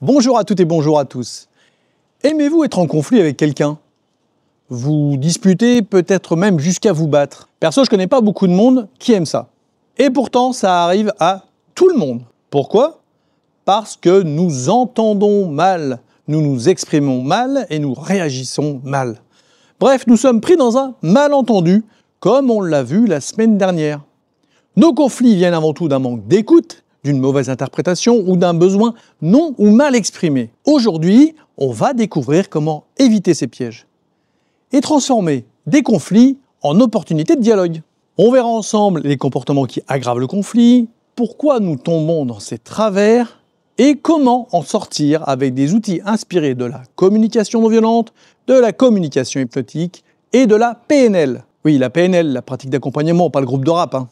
Bonjour à toutes et bonjour à tous. Aimez-vous être en conflit avec quelqu'un? Vous disputez peut-être même jusqu'à vous battre. Perso, je connais pas beaucoup de monde qui aime ça. Et pourtant, ça arrive à tout le monde. Pourquoi? Parce que nous entendons mal, nous nous exprimons mal et nous réagissons mal. Bref, nous sommes pris dans un malentendu, comme on l'a vu la semaine dernière. Nos conflits viennent avant tout d'un manque d'écoute, d'une mauvaise interprétation ou d'un besoin non ou mal exprimé. Aujourd'hui, on va découvrir comment éviter ces pièges et transformer des conflits en opportunités de dialogue. On verra ensemble les comportements qui aggravent le conflit, pourquoi nous tombons dans ces travers et comment en sortir avec des outils inspirés de la communication non violente, de la communication hypnotique et de la PNL. Oui, la PNL, la pratique d'accompagnement, pas le groupe de rap, hein.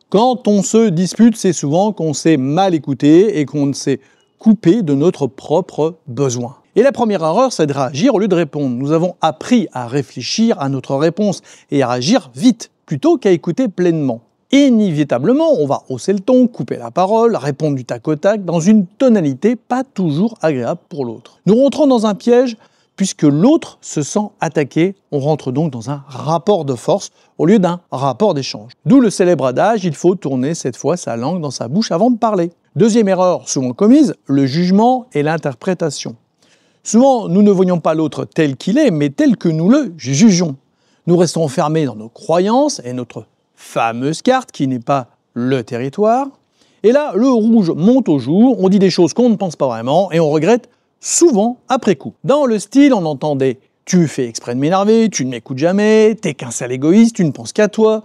Quand on se dispute, c'est souvent qu'on s'est mal écouté et qu'on s'est coupé de notre propre besoin. Et la première erreur, c'est de réagir au lieu de répondre. Nous avons appris à réfléchir à notre réponse et à agir vite, plutôt qu'à écouter pleinement. Inévitablement, on va hausser le ton, couper la parole, répondre du tac au tac, dans une tonalité pas toujours agréable pour l'autre. Nous rentrons dans un piège, puisque l'autre se sent attaqué, on rentre donc dans un rapport de force au lieu d'un rapport d'échange. D'où le célèbre adage, il faut tourner cette fois sa langue dans sa bouche avant de parler. Deuxième erreur souvent commise, le jugement et l'interprétation. Souvent, nous ne voyons pas l'autre tel qu'il est, mais tel que nous le jugeons. Nous restons enfermés dans nos croyances et notre fameuse carte qui n'est pas le territoire. Et là, le rouge monte au jour, on dit des choses qu'on ne pense pas vraiment et on regrette souvent après coup. Dans le style, on entendait « tu fais exprès de m'énerver, tu ne m'écoutes jamais, t'es qu'un sale égoïste, tu ne penses qu'à toi,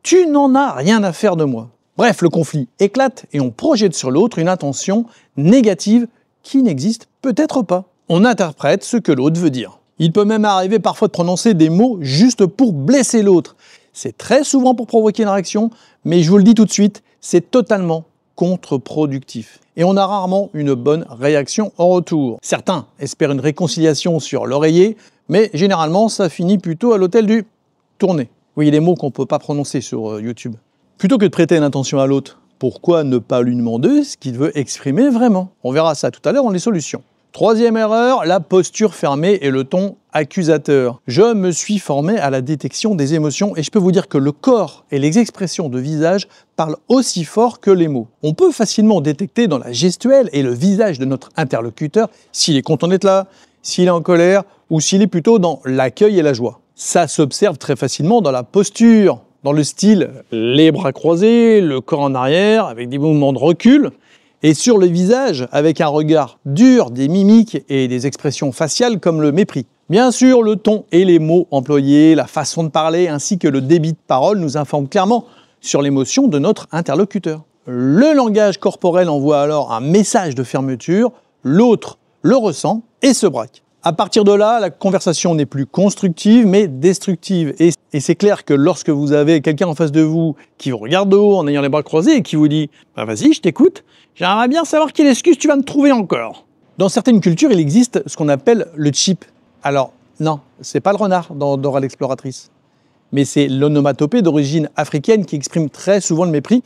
tu n'en as rien à faire de moi ». Bref, le conflit éclate et on projette sur l'autre une intention négative qui n'existe peut-être pas. On interprète ce que l'autre veut dire. Il peut même arriver parfois de prononcer des mots juste pour blesser l'autre. C'est très souvent pour provoquer une réaction, mais je vous le dis tout de suite, c'est totalement contre-productif. Et on a rarement une bonne réaction en retour. Certains espèrent une réconciliation sur l'oreiller, mais généralement ça finit plutôt à l'hôtel du tourner. Oui, les mots qu'on ne peut pas prononcer sur YouTube. Plutôt que de prêter une intention à l'autre, pourquoi ne pas lui demander ce qu'il veut exprimer vraiment? On verra ça tout à l'heure dans les solutions. Troisième erreur, la posture fermée et le ton accusateur. Je me suis formé à la détection des émotions et je peux vous dire que le corps et les expressions de visage parlent aussi fort que les mots. On peut facilement détecter dans la gestuelle et le visage de notre interlocuteur s'il est content d'être là, s'il est en colère ou s'il est plutôt dans l'accueil et la joie. Ça s'observe très facilement dans la posture, dans le style les bras croisés, le corps en arrière avec des mouvements de recul. Et sur le visage, avec un regard dur, des mimiques et des expressions faciales comme le mépris. Bien sûr, le ton et les mots employés, la façon de parler ainsi que le débit de parole nous informent clairement sur l'émotion de notre interlocuteur. Le langage corporel envoie alors un message de fermeture, l'autre le ressent et se braque. À partir de là, la conversation n'est plus constructive mais destructive. Et c'est clair que lorsque vous avez quelqu'un en face de vous qui vous regarde de haut en ayant les bras croisés et qui vous dit « vas-y, je t'écoute, j'aimerais bien savoir quelle excuse tu vas me trouver encore ». Dans certaines cultures, il existe ce qu'on appelle le chip. Alors non, c'est pas le renard dans Dora l'exploratrice, mais c'est l'onomatopée d'origine africaine qui exprime très souvent le mépris,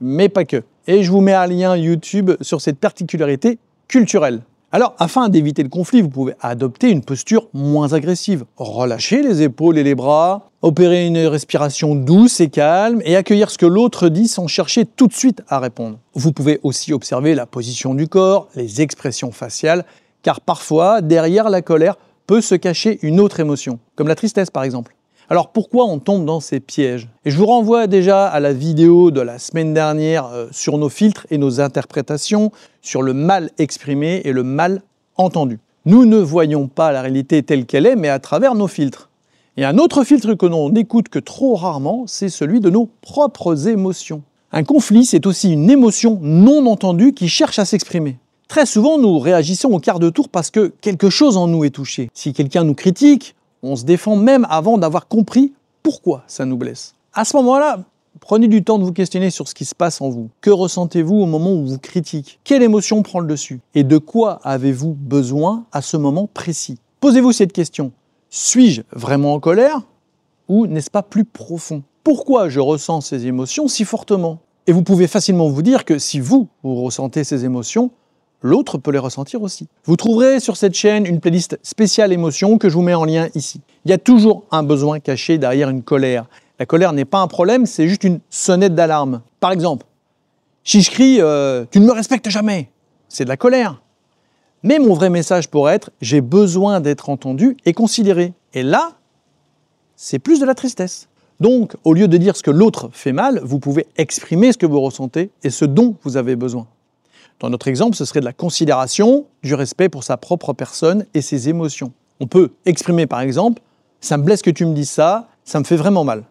mais pas que. Et je vous mets un lien YouTube sur cette particularité culturelle. Alors, afin d'éviter le conflit, vous pouvez adopter une posture moins agressive. Relâcher les épaules et les bras, opérer une respiration douce et calme et accueillir ce que l'autre dit sans chercher tout de suite à répondre. Vous pouvez aussi observer la position du corps, les expressions faciales, car parfois, derrière la colère, peut se cacher une autre émotion, comme la tristesse par exemple. Alors pourquoi on tombe dans ces pièges? Et je vous renvoie déjà à la vidéo de la semaine dernière sur nos filtres et nos interprétations, sur le mal exprimé et le mal entendu. Nous ne voyons pas la réalité telle qu'elle est, mais à travers nos filtres. Et un autre filtre que l'on n'écoute que trop rarement, c'est celui de nos propres émotions. Un conflit, c'est aussi une émotion non entendue qui cherche à s'exprimer. Très souvent, nous réagissons au quart de tour parce que quelque chose en nous est touché. Si quelqu'un nous critique, on se défend même avant d'avoir compris pourquoi ça nous blesse. À ce moment-là, prenez du temps de vous questionner sur ce qui se passe en vous. Que ressentez-vous au moment où vous critiquez? Quelle émotion prend le dessus? Et de quoi avez-vous besoin à ce moment précis? Posez-vous cette question. Suis-je vraiment en colère? ou n'est-ce pas plus profond? Pourquoi je ressens ces émotions si fortement? Et vous pouvez facilement vous dire que si vous ressentez ces émotions, l'autre peut les ressentir aussi. Vous trouverez sur cette chaîne une playlist spéciale émotions que je vous mets en lien ici. Il y a toujours un besoin caché derrière une colère. La colère n'est pas un problème, c'est juste une sonnette d'alarme. Par exemple, si je crie « tu ne me respectes jamais », c'est de la colère. Mais mon vrai message pourrait être « j'ai besoin d'être entendu et considéré ». Et là, c'est plus de la tristesse. Donc, au lieu de dire ce que l'autre fait mal, vous pouvez exprimer ce que vous ressentez et ce dont vous avez besoin. Dans notre exemple, ce serait de la considération, du respect pour sa propre personne et ses émotions. On peut exprimer par exemple « ça me blesse que tu me dises ça, ça me fait vraiment mal ».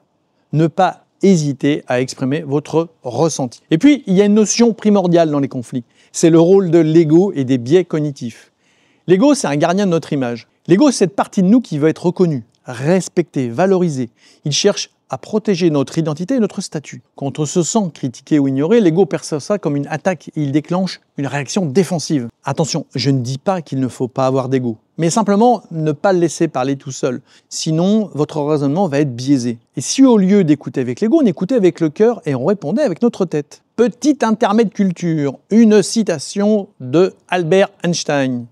Ne pas hésiter à exprimer votre ressenti. Et puis, il y a une notion primordiale dans les conflits. C'est le rôle de l'ego et des biais cognitifs. L'ego, c'est un gardien de notre image. L'ego, c'est cette partie de nous qui veut être reconnue, respectée, valorisée. Il cherche à protéger notre identité et notre statut. Quand on se sent critiqué ou ignoré, l'ego perçoit ça comme une attaque et il déclenche une réaction défensive. Attention, je ne dis pas qu'il ne faut pas avoir d'ego, mais simplement ne pas le laisser parler tout seul. Sinon, votre raisonnement va être biaisé. Et si au lieu d'écouter avec l'ego, on écoutait avec le cœur et on répondait avec notre tête. Petit intermède culture, une citation de Albert Einstein.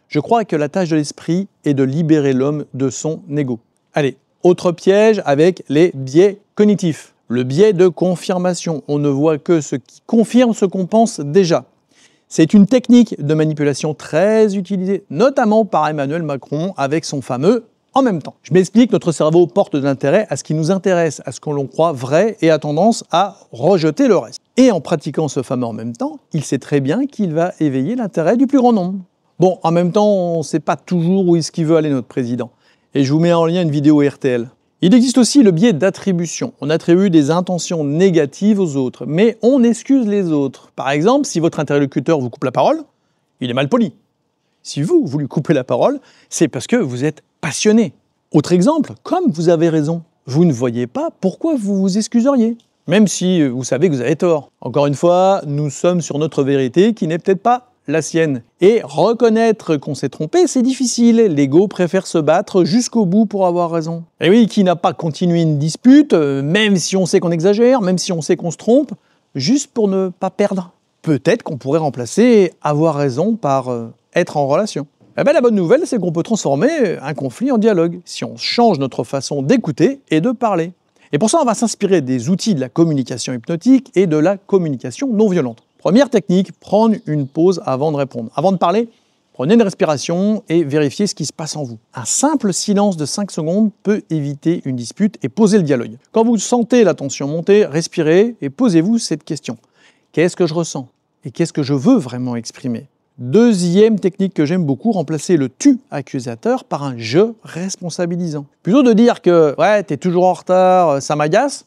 Je crois que la tâche de l'esprit est de libérer l'homme de son ego. Allez, autre piège avec les biais cognitifs. Le biais de confirmation. On ne voit que ce qui confirme ce qu'on pense déjà. C'est une technique de manipulation très utilisée, notamment par Emmanuel Macron avec son fameux « en même temps ». Je m'explique, notre cerveau porte de l'intérêt à ce qui nous intéresse, à ce que l'on croit vrai et a tendance à rejeter le reste. Et en pratiquant ce fameux « en même temps », il sait très bien qu'il va éveiller l'intérêt du plus grand nombre. Bon, en même temps, on ne sait pas toujours où est-ce qu'il veut aller notre président. Et je vous mets en lien une vidéo RTL. Il existe aussi le biais d'attribution. On attribue des intentions négatives aux autres, mais on excuse les autres. Par exemple, si votre interlocuteur vous coupe la parole, il est mal poli. Si vous lui coupez la parole, c'est parce que vous êtes passionné. Autre exemple, comme vous avez raison, vous ne voyez pas pourquoi vous vous excuseriez, même si vous savez que vous avez tort. Encore une fois, nous sommes sur notre vérité qui n'est peut-être pas la sienne. Et reconnaître qu'on s'est trompé, c'est difficile. L'ego préfère se battre jusqu'au bout pour avoir raison. Et oui, qui n'a pas continué une dispute, même si on sait qu'on exagère, même si on sait qu'on se trompe, juste pour ne pas perdre. Peut-être qu'on pourrait remplacer avoir raison par être en relation. Eh bien, la bonne nouvelle, c'est qu'on peut transformer un conflit en dialogue, si on change notre façon d'écouter et de parler. Et pour ça, on va s'inspirer des outils de la communication hypnotique et de la communication non violente. Première technique, prendre une pause avant de répondre. Avant de parler, prenez une respiration et vérifiez ce qui se passe en vous. Un simple silence de 5 secondes peut éviter une dispute et poser le dialogue. Quand vous sentez la tension monter, respirez et posez-vous cette question. Qu'est-ce que je ressens? Et qu'est-ce que je veux vraiment exprimer? Deuxième technique que j'aime beaucoup, remplacer le « tu » accusateur par un « je » responsabilisant. Plutôt de dire que « ouais, t'es toujours en retard, ça m'agace »,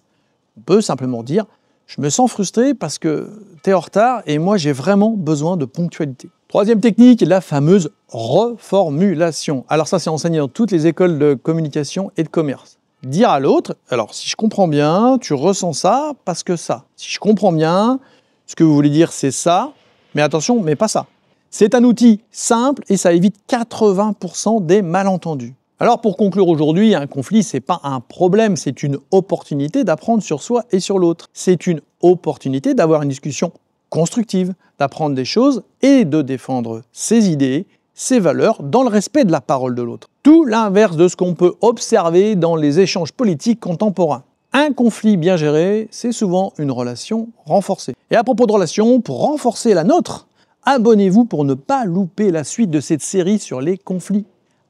on peut simplement dire « je me sens frustré parce que t'es en retard et moi j'ai vraiment besoin de ponctualité ». Troisième technique, la fameuse reformulation. Alors ça, c'est enseigné dans toutes les écoles de communication et de commerce. Dire à l'autre, alors si je comprends bien, tu ressens ça parce que ça. Si je comprends bien, ce que vous voulez dire c'est ça, mais attention, mais pas ça. C'est un outil simple et ça évite 80% des malentendus. Alors pour conclure aujourd'hui, un conflit, c'est pas un problème, c'est une opportunité d'apprendre sur soi et sur l'autre. C'est une opportunité d'avoir une discussion constructive, d'apprendre des choses et de défendre ses idées, ses valeurs dans le respect de la parole de l'autre. Tout l'inverse de ce qu'on peut observer dans les échanges politiques contemporains. Un conflit bien géré, c'est souvent une relation renforcée. Et à propos de relations, pour renforcer la nôtre, abonnez-vous pour ne pas louper la suite de cette série sur les conflits.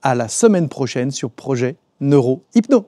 À la semaine prochaine sur Projet Neuro Hypno.